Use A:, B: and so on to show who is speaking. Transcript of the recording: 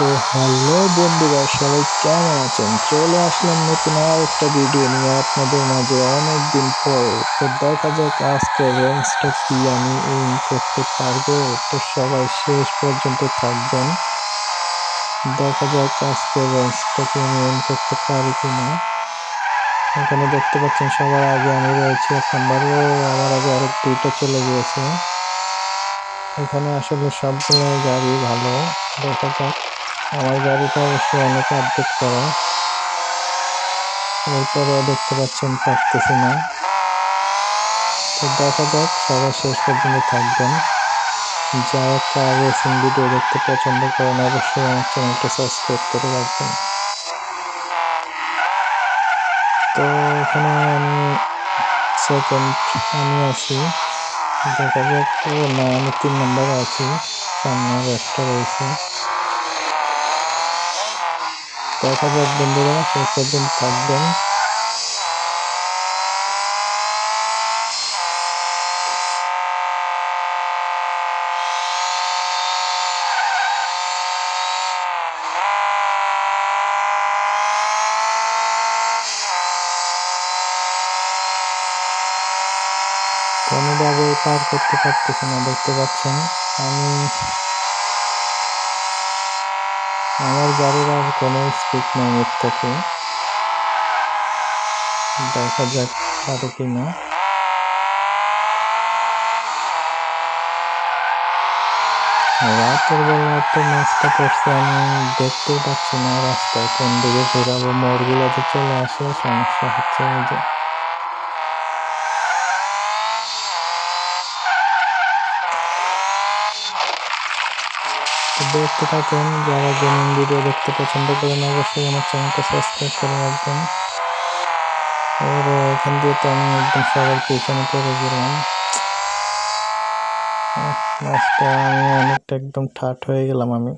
A: তো হ্যালো বন্ধুরা, সবাই কেমন আছেন? চলে আসলাম নতুন আর একটা ভিডিও নিয়ে আপনাদের মাঝে অনেক দিন পর। তো দেখা যাক আজকে রেঞ্জটা কি আমি এইম করতে পারবো। তো সবাই শেষ পর্যন্ত থাকবেন, দেখা যাক আজকে রেঞ্জটা কি আমি এইম করতে পারি কিনা। এখানে দেখতে পাচ্ছেন সবার আগে আমি রয়েছি 1 নাম্বার। ও আমার আগে আরো 2টা চলে গিয়েছে। এখানে আসলে সবগুলো গাড়ি ভালো, দেখা যাক। আমার গাড়িটা অবশ্যই অনেক আপডেট করা, এরপরেও দেখতে পাচ্ছেন পারতেছি না। তো দেখা যাক, সবাই শেষ পর্যন্ত থাকবেন। যারা কার রেসিং ভিডিও দেখতে পছন্দ করেন অবশ্যই আমার চ্যানেলটা সাবস্ক্রাইব করে রাখবেন। তো এখানে আমি সেকেন্ড আমি আছি, দেখা যাক। ও না, আমি 3 নাম্বারে আছি, সামনে আর একটা রয়েছে। দেখা যাক বন্ধুরা, শেষ পর্যন্ত থাকবেন। কোনোভাবে পার করতে পারতেছি না, দেখতে পাচ্ছেন। আমার গাড়ির আর কোনো স্পিড নেই এর থেকে, দেখা যাক পারে কিনা। রাতের বেলা তো ম্যাচটা করছে, আমি দেখতেই পাচ্ছি না রাস্তায় কোন দিকে ঘোরাবো। মোড়গুলোতে চলে আসে, সমস্যা হচ্ছে। এই যে দেখতে থাকেন, যারা গেমিং ভিডিও দেখতে পছন্দ করেন অবশ্যই আমার চ্যানেলটা সাবস্ক্রাইব করে রাখবেন। ওরে, এখান দিয়ে তো আমি একদম সবার পেছনে পড়ে গেলাম। ম্যাচটা আমি অনেকটা একদম ঠাট হয়ে গেলাম আমি।